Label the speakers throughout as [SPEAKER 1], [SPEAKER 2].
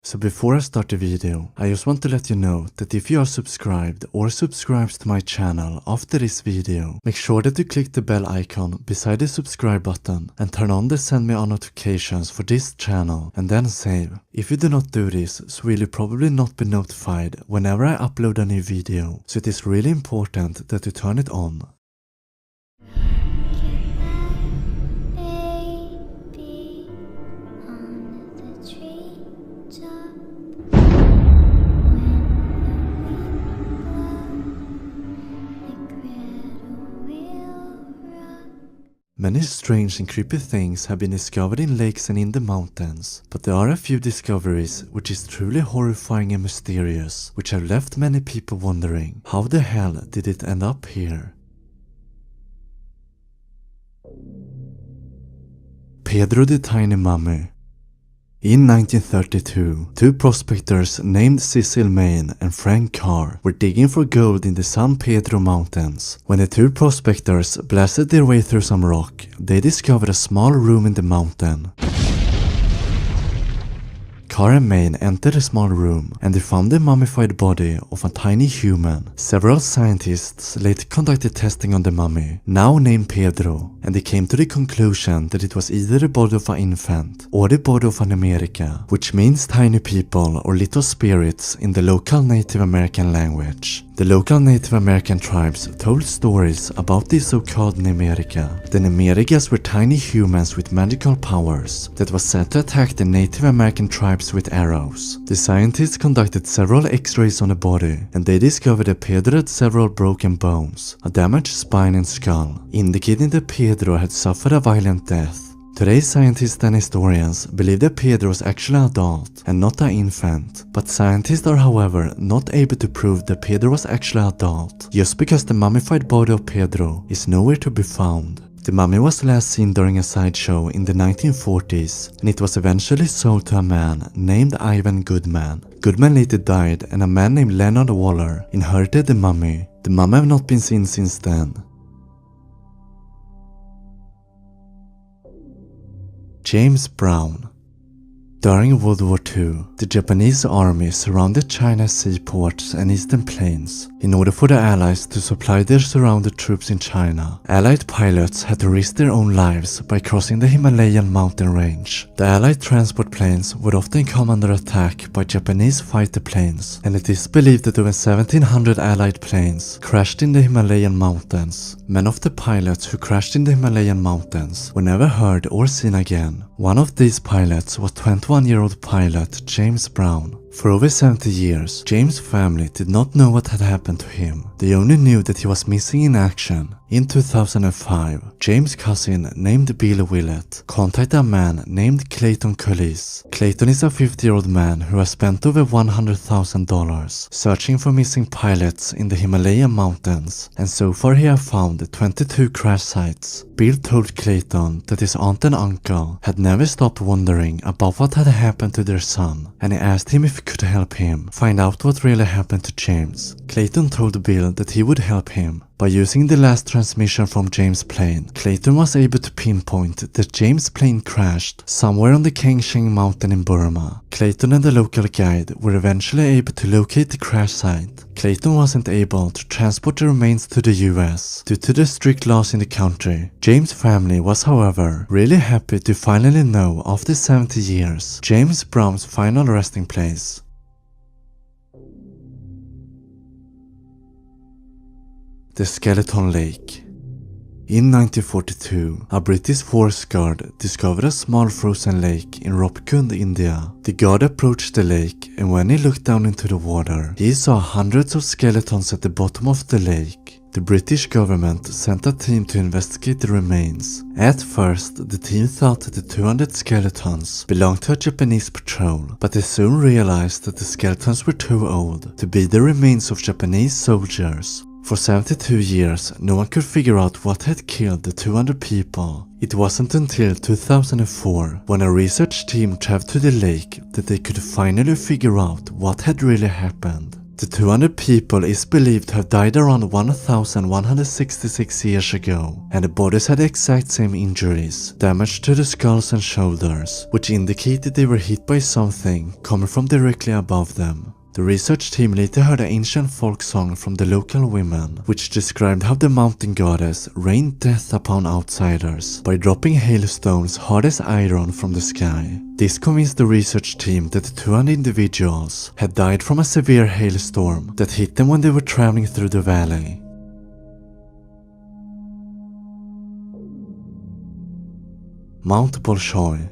[SPEAKER 1] So before I start the video, I just want to let you know that if you are subscribed or subscribed to my channel after this video, make sure that you click the bell icon beside the subscribe button and turn on the send me on notifications for this channel and then save. If you do not do this, so will you probably not be notified whenever I upload a new video, so it is really important that you turn it on. Many strange and creepy things have been discovered in lakes and in the mountains, but there are a few discoveries which is truly horrifying and mysterious, which have left many people wondering, how the hell did it end up here? Pedro the Tiny Mummy. In 1932, two prospectors named Cecil Main and Frank Carr were digging for gold in the San Pedro Mountains. When the two prospectors blasted their way through some rock, they discovered a small room in the mountain. Carr and Main entered a small room and they found the mummified body of a tiny human. Several scientists later conducted testing on the mummy, now named Pedro, and they came to the conclusion that it was either the body of an infant or the body of an America, which means tiny people or little spirits in the local Native American language. The local Native American tribes told stories about these so-called Nemerica. The Nemericas were tiny humans with magical powers that was said to attack the Native American tribes with arrows. The scientists conducted several x-rays on the body and they discovered that Pedro had several broken bones, a damaged spine and skull, indicating that Pedro had suffered a violent death. Today's scientists and historians believe that Pedro was actually an adult and not an infant, but scientists are however not able to prove that Pedro was actually an adult, just because the mummified body of Pedro is nowhere to be found. The mummy was last seen during a sideshow in the 1940s, and it was eventually sold to a man named Ivan Goodman. Goodman later died and a man named Leonard Waller inherited the mummy. The mummy have not been seen since then. James Browne. During World War II, the Japanese army surrounded China's seaports and eastern plains in order for the Allies to supply their surrounded troops in China. Allied pilots had to risk their own lives by crossing the Himalayan mountain range. The Allied transport planes would often come under attack by Japanese fighter planes, and it is believed that over 1700 Allied planes crashed in the Himalayan mountains. Many of the pilots who crashed in the Himalayan mountains were never heard or seen again. One of these pilots was 21-year-old pilot James Browne. For over 70 years, James' family did not know what had happened to him. They only knew that he was missing in action. In 2005, James' cousin named Bill Willett contacted a man named Clayton Cullis. Clayton is a 50-year-old man who has spent over $100,000 searching for missing pilots in the Himalayan mountains, and so far he has found 22 crash sites. Bill told Clayton that his aunt and uncle had never stopped wondering about what had happened to their son, and he asked him if he could help him find out what really happened to James. Clayton told Bill that he would help him. By using the last transmission from James' plane, Clayton was able to pinpoint that James' plane crashed somewhere on the Kangsheng mountain in Burma. Clayton and the local guide were eventually able to locate the crash site. Clayton wasn't able to transport the remains to the US due to the strict laws in the country. James' family was however really happy to finally know, after 70 years, James Browne's final resting place. The Skeleton Lake. In 1942, a British forest guard discovered a small frozen lake in Ropkund, India. The guard approached the lake, and when he looked down into the water, he saw hundreds of skeletons at the bottom of the lake. The British government sent a team to investigate the remains. At first, the team thought that the 200 skeletons belonged to a Japanese patrol, but they soon realized that the skeletons were too old to be the remains of Japanese soldiers. For 72 years, no one could figure out what had killed the 200 people. It wasn't until 2004, when a research team traveled to the lake, that they could finally figure out what had really happened. The 200 people is believed to have died around 1166 years ago, and the bodies had the exact same injuries, damage to the skulls and shoulders, which indicated they were hit by something coming from directly above them. The research team later heard an ancient folk song from the local women, which described how the mountain goddess rained death upon outsiders by dropping hailstones hard as iron from the sky. This convinced the research team that the 200 individuals had died from a severe hailstorm that hit them when they were traveling through the valley. Mount Bolshoi.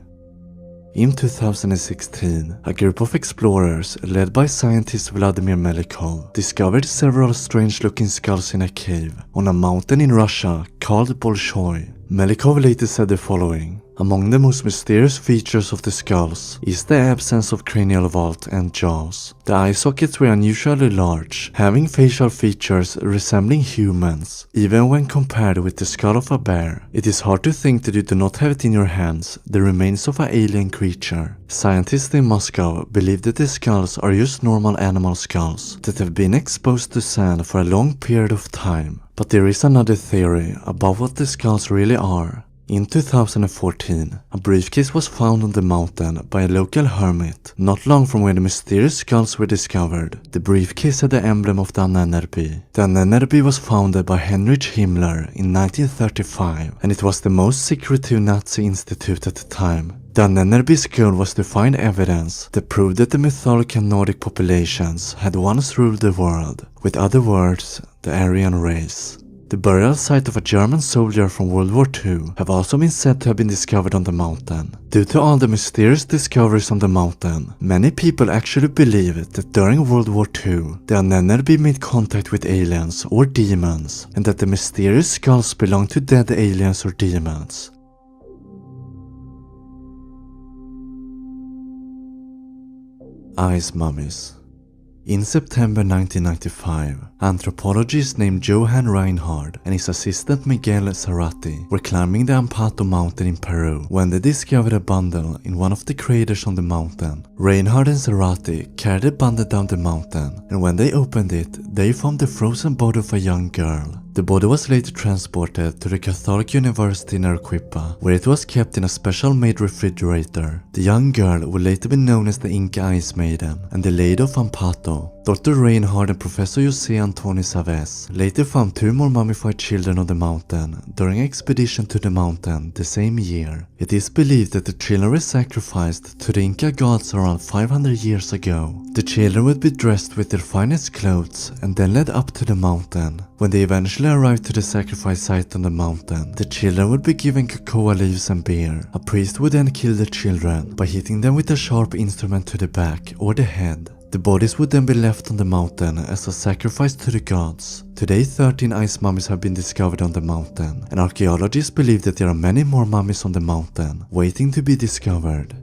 [SPEAKER 1] In 2016, a group of explorers led by scientist Vladimir Melikov discovered several strange-looking skulls in a cave on a mountain in Russia called Bolshoi. Melikov later said the following: "Among the most mysterious features of the skulls is the absence of cranial vault and jaws. The eye sockets were unusually large, having facial features resembling humans, even when compared with the skull of a bear. It is hard to think that you do not have it in your hands, the remains of an alien creature." Scientists in Moscow believe that the skulls are just normal animal skulls that have been exposed to sand for a long period of time. But there is another theory about what the skulls really are. In 2014, a briefcase was found on the mountain by a local hermit, not long from where the mysterious skulls were discovered. The briefcase had the emblem of the NNRB. The NNRB was founded by Heinrich Himmler in 1935, and it was the most secretive Nazi institute at the time. The NNRB's goal was to find evidence that proved that the mytholocal Nordic populations had once ruled the world, with other words, the Aryan race. The burial site of a German soldier from World War II have also been said to have been discovered on the mountain. Due to all the mysterious discoveries on the mountain, many people actually believe that during World War II, the NNRB made contact with aliens or demons, and that the mysterious skulls belong to dead aliens or demons. Ice mummies. In September 1995, anthropologist named Johann Reinhard and his assistant Miguel Zarate were climbing the Ampato mountain in Peru when they discovered a bundle in one of the craters on the mountain. Reinhard and Zarate carried the bundle down the mountain, and when they opened it, they found the frozen body of a young girl. The body was later transported to the Catholic University in Arequipa, where it was kept in a special-made refrigerator. The young girl would later be known as the Inca Ice Maiden and the Lady of Ampato. Dr. Reinhard and Professor José Antonio Savés later found 2 more mummified children on the mountain during an expedition to the mountain the same year. It is believed that the children were sacrificed to the Inca gods around 500 years ago. The children would be dressed with their finest clothes and then led up to the mountain. When they eventually arrived to the sacrifice site on the mountain, the children would be given cocoa leaves and beer. A priest would then kill the children by hitting them with a sharp instrument to the back or the head. The bodies would then be left on the mountain as a sacrifice to the gods. Today 13 ice mummies have been discovered on the mountain, and archaeologists believe that there are many more mummies on the mountain waiting to be discovered.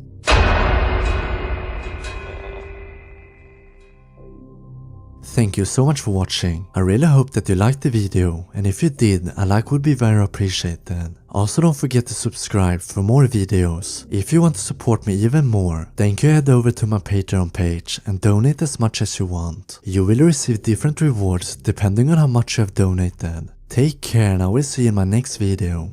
[SPEAKER 1] Thank you so much for watching. I really hope that you liked the video, and if you did, a like would be very appreciated. Also, don't forget to subscribe for more videos. If you want to support me even more, then you can head over to my Patreon page and donate as much as you want. You will receive different rewards depending on how much you have donated. Take care, and I will see you in my next video.